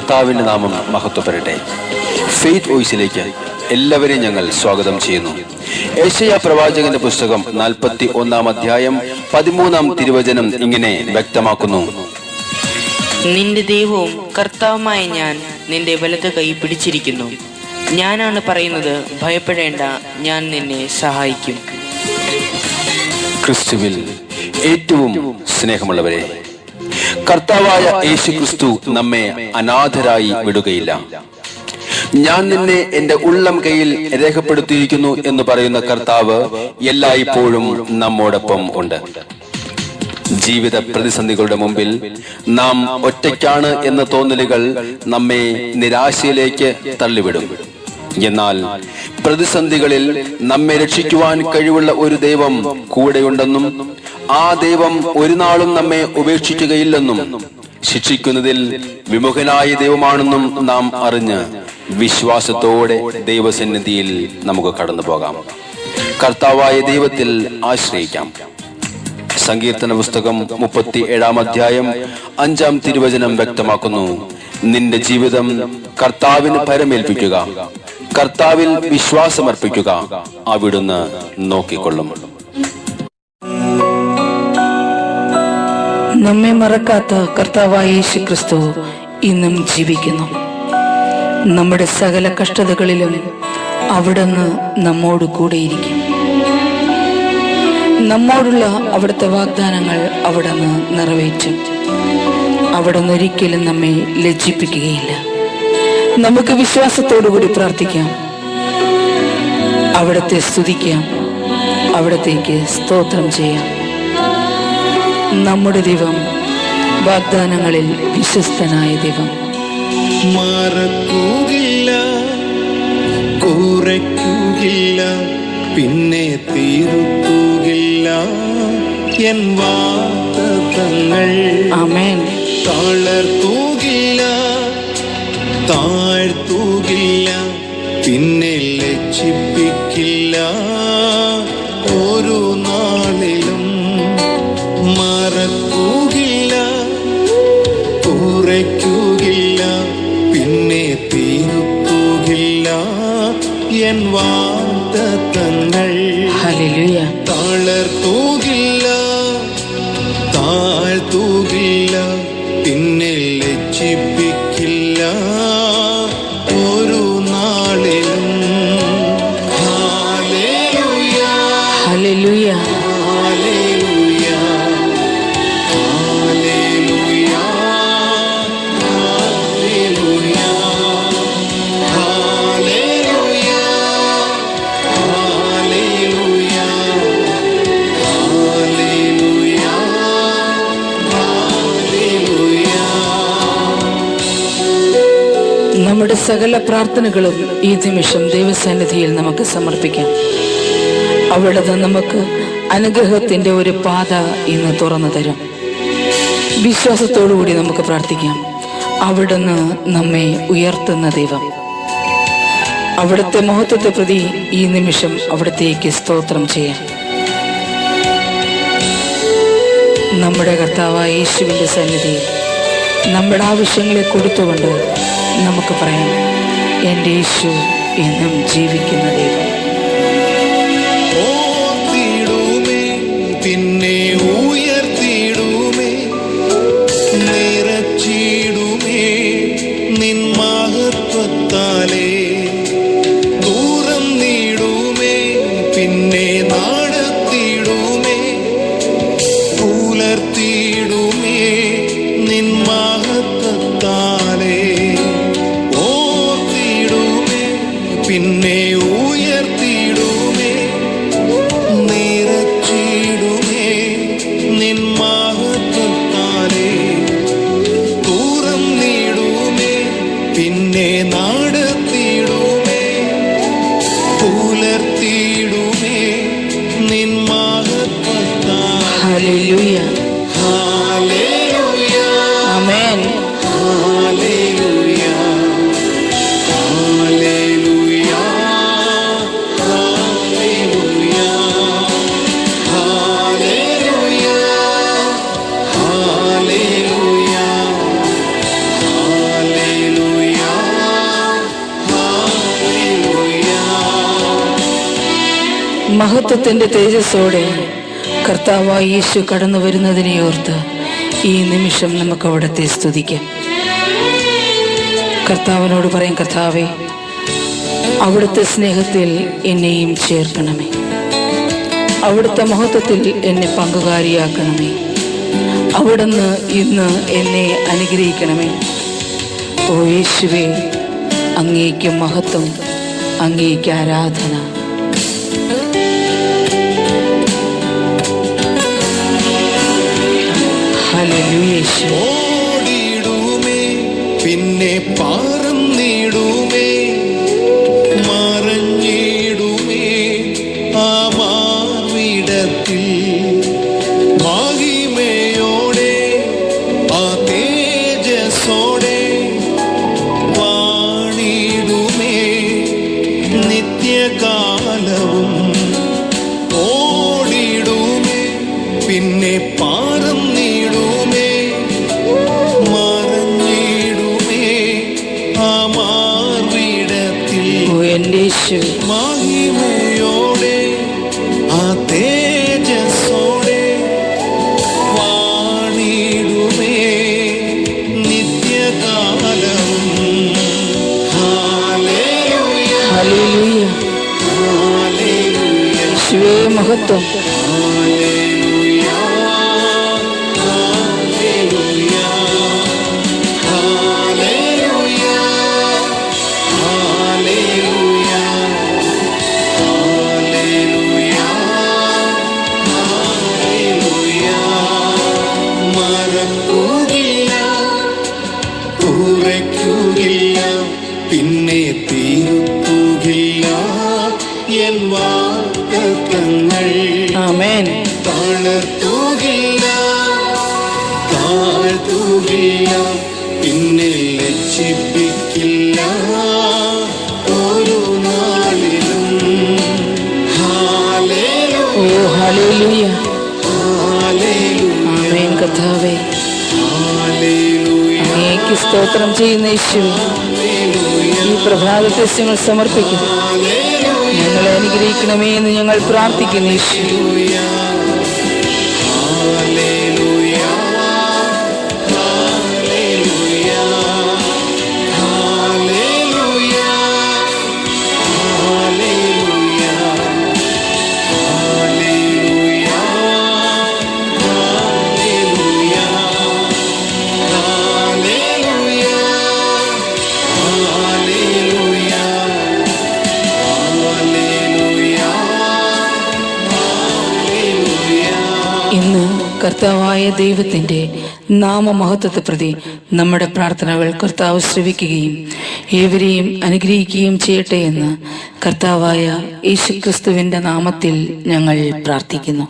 കർത്താവിൻ്റെ നാമം മഹത്വപ്പെടട്ടെ. ഫെയ്ത്ത് വോയിസിലേക്ക് എല്ലാവരെയും ഞങ്ങൾ സ്വാഗതം ചെയ്യുന്നു. യെശയ്യാ പ്രവാചകന്റെ പുസ്തകം 41 അധ്യായം 13 തിരുവചനം ഇങ്ങനെ വ്യക്തമാക്കുന്നു: നിന്റെ ദൈവവും കർത്താവുമായ ഞാൻ നിന്റെ വലത് കൈ പിടിച്ചിരിക്കുന്നു. ഞാനാണ് പറയുന്നത്, ഭയപ്പെടേണ്ട, ഞാൻ നിന്നെ സഹായിക്കും. ക്രിസ്തുവിൽ ഏറ്റവും സ്നേഹമുള്ളവരെ, കർത്താവായ യേശു ക്രിസ്തു നമ്മെ അനാഥരായി വിടുകയില്ല. ഞാൻ നിന്നെ എന്റെ ഉള്ളം കൈയിൽ രേഖപ്പെടുത്തിയിരിക്കുന്നു എന്ന് പറയുന്ന കർത്താവ് എല്ലായ്പ്പോഴും നമ്മോടൊപ്പം ഉണ്ട്. ജീവിത പ്രതിസന്ധികളുടെ മുമ്പിൽ നാം ഒറ്റയ്ക്കാണ് എന്ന തോന്നലുകൾ നമ്മെ നിരാശയിലേക്ക് തള്ളിവിടും. എന്നാൽ പ്രതിസന്ധികളിൽ നമ്മെ രക്ഷിക്കുവാൻ കഴിവുള്ള ഒരു ദൈവം കൂടെയുണ്ടെന്നും ആ ദൈവം ഒരു നാളും നമ്മെ ഉപേക്ഷിക്കുകയില്ലെന്നും ശിക്ഷിക്കുന്നതിൽ വിമുഖനായ ദൈവമാണെന്നും നാം അറിഞ്ഞ് വിശ്വാസത്തോടെ ദൈവസന്നിധിയിൽ നമുക്ക് കടന്നു പോകാം. കർത്താവായ ദൈവത്തിൽ ആശ്രയിക്കാം. സങ്കീർത്തന പുസ്തകം 37 അധ്യായം 5 തിരുവചനം വ്യക്തമാക്കുന്നു: നിന്റെ ജീവിതം കർത്താവിന് പരമേൽപ്പിക്കുക, കർത്താവിൽ വിശ്വാസമർപ്പിക്കുക, അവിടുന്ന് നോക്കിക്കൊള്ളും. നമ്മെ മറക്കാത്ത കർത്താവായ യേശു ക്രിസ്തു ഇന്നും ജീവിക്കുന്നു. നമ്മുടെ സകല കഷ്ടതകളിലും അവിടുന്ന് നമ്മോട് കൂടെയിരിക്കും. നമ്മോടുള്ള അവിടുത്തെ വാഗ്ദാനങ്ങൾ അവിടുന്ന് നിറവേറ്റും. അവിടുന്ന് ഒരിക്കലും നമ്മെ ലജ്ജിപ്പിക്കുകയില്ല. നമുക്ക് വിശ്വാസത്തോടുകൂടി പ്രാർത്ഥിക്കാം, അവിടുത്തെ സ്തുതിക്കാം, അവിടത്തേക്ക് സ്തോത്രം ചെയ്യാം. നമ്മുടെ ദൈവം വാഗ്ദാനങ്ങളിൽ വിശ്വസ്തനായ ദൈവം. മറക്കുകയില്ല, കുറയ്ക്കുകയില്ല, പിന്നെ തിരുത്തുകയില്ല എൻ വാഗ്ദത്തങ്ങൾ. ആമേൻ. തളർത്തുകയില്ല, താഴ്ത്തുകയില്ല, പിന്നെ ലജ്ജിപ്പിക്കില്ല ഒരു നാളിലും. മറക്കുകയില്ല, കുറയ്ക്കുകയില്ല, പിന്നെ തിരുത്തുകയില്ല എൻ വാഗ്ദത്തങ്ങൾ. ഹല്ലേലൂയ. തളർത്തുകയില്ല, താഴ്ത്തുകയില്ല, പിന്നെ ലജ്ജിപ്പിക്കില്ല ഒരു നാളിലും. ഹല്ലേലൂയ, ഹല്ലേലൂയ, ഹല്ലേലൂയ, ഹല്ലേലൂയ, ഹല്ലേലൂയ, ഹല്ലേലൂയ, ഹല്ലേലൂയ, ഹല്ലേലൂയ, ഹല്ലേലൂയ. നമ്മുടെ സകല പ്രാർത്ഥനകളും ഈ നിമിഷം ദൈവസന്നിധിയിൽ നമുക്ക് സമർപ്പിക്കാം. അവിടുന്ന് നമുക്ക് അനുഗ്രഹത്തിന്റെ ഒരു പാത ഇന്ന് തുറന്നു തരും. വിശ്വാസത്തോടുകൂടി നമുക്ക് പ്രാർത്ഥിക്കാം. അവിടുന്ന് നമ്മെ ഉയർത്തുന്ന ദൈവം. അവിടുത്തെ മഹത്വത്തെ പ്രതി ഈ നിമിഷം അവിടത്തേക്ക് സ്തോത്രം ചെയ്യാം. നമ്മുടെ കർത്താവായ യേശുവിന്റെ സന്നിധിയിൽ നമ്മുടെ ആവശ്യങ്ങളെ കൊടുത്തുകൊണ്ട് നമുക്ക് പറയാം, എൻ്റെ യേശു എന്നും ജീവിക്കുന്ന ദൈവം. ഓർത്തിടുമേ, പിന്നെ ഉയർത്തിടുമേ, നിറച്ചിടുമേ നിൻ മഹത്വത്താലേ. തുറന്നിടുമേ, പിന്നെ നടത്തിടുമേ, പുലർത്തിടുമേ നിൻ മഹത്വത്താലേ. ഓർത്തിടുമേ, പിന്നെ ഉയർത്തിടുമേ, നിറച്ചിടുമേ നിൻ മഹത്വത്താലേ. തുറന്നിടുമേ, പിന്നെ നടത്തിടുമേ, പുലർത്തിടുമേ നിൻ മഹത്വത്താലേ. ഹല്ലേലൂയ. ഹല്ലേലൂയ, ആമേൻ. ഹല്ലേലൂയ, ഹല്ലേലൂയ, ഹല്ലേലൂയ, ഹല്ലേലൂയ, ഹല്ലേലൂയ, ഹല്ലേലൂയ. മഹത്വത്തിന്റെ തേജസ്സോടെ കർത്താവായ യേശു കടന്നു വരുന്നതിനെ ഓർത്ത് ഈ നിമിഷം നമുക്ക് അവിടുത്തെ സ്തുതിക്കാം. കർത്താവിനോട് പറയും, കർത്താവേ, അവിടുത്തെ സ്നേഹത്തിൽ എന്നെയും ചേർക്കണമേ, അവിടുത്തെ മഹത്വത്തിൽ എന്നെ പങ്കുകാരിയാക്കണമേ, അവിടുന്ന് ഇന്ന് എന്നെ അനുഗ്രഹിക്കണമേ. ഓ യേശുവേ, അങ്ങേക്ക് മഹത്വം, അങ്ങേക്ക് ആരാധന. ഹല്ലേലൂയ യേശുവേ. ഓടിയിടുമേ, പിന്നെ പറന്നിടുമേ, മറഞ്ഞിടുമേ ആ മാർവിടത്തിൽ. മഹിമയോടെ ആ തേജസ്സോടെ വാണിടുമേ നിത്യകാലവും. ഓടിടുമേ, പിന്നെ പറന്നിടുമേ, മറഞ്ഞിടുമേ ആ മാർവിടത്തിൽ. ഓ എൻ്റെ യേശുവേ, മഹിമയോടെ ആ തേജസ്സോടെ വാണിടുമേ നിത്യകാലവും. ഹല്ലേലൂയ, ഹല്ലേലൂയ. ഹല്ലേലൂയ, യേശുവേ മഹത്വം. ഹല്ലേലൂയ, ഹല്ലേലൂയ, ഹല്ലേലൂയ, ഹല്ലേലൂയ, ഹല്ലേലൂയ, ഹല്ലേലൂയ. മറക്കുകയില്ല, കുറയ്ക്കുകയില്ല, പിന്നെ തീർക്കുകയില്ല എൻ വാഗ്ദത്തങ്ങൾ. ആമേൻ. തളർത്തുകയില്ല, താഴ്ത്തുകയില്ല, പിന്നെ ലജ്ജിപ്പിക്കില്ല ഒരു നാളിലും. ഹല്ലേലൂയ, ഓ ഹല്ലേലൂയ. ഹല്ലേലൂയ, ആമേൻ കർത്താവേ, ഹല്ലേലൂയ, അങ്ങേക്ക് സ്തോത്രം ചെയ്യുന്ന യേശുവേ, ഈ പ്രഭാതത്തെ ഞങ്ങൾ സമർപ്പിക്കുന്നു. ഞങ്ങളെ അനുഗ്രഹിക്കണമേ എന്ന് ഞങ്ങൾ പ്രാർത്ഥിക്കുന്നു യേശു. ഹല്ലേലൂയ, ഹല്ലേലൂയ, ഹല്ലേലൂയ, ഹല്ലേലൂയ, ഹല്ലേലൂയ, ഹല്ലേലൂയ, ഹല്ലേലൂയ, ഹല്ലേലൂയ, ഹല്ലേലൂയ, ഇന്ന് കർത്താവായ ദൈവത്തിന്റെ നാമമഹത്വത്തെ പ്രതി നമ്മുടെ പ്രാർത്ഥനകൾ കർത്താവ് ശ്രവിക്കുകയും ഏവരെയും അനുഗ്രഹിക്കുകയും ചെയ്യട്ടെ എന്ന് കർത്താവായ യേശുക്രിസ്തുവിന്റെ നാമത്തിൽ ഞങ്ങൾ പ്രാർത്ഥിക്കുന്നു.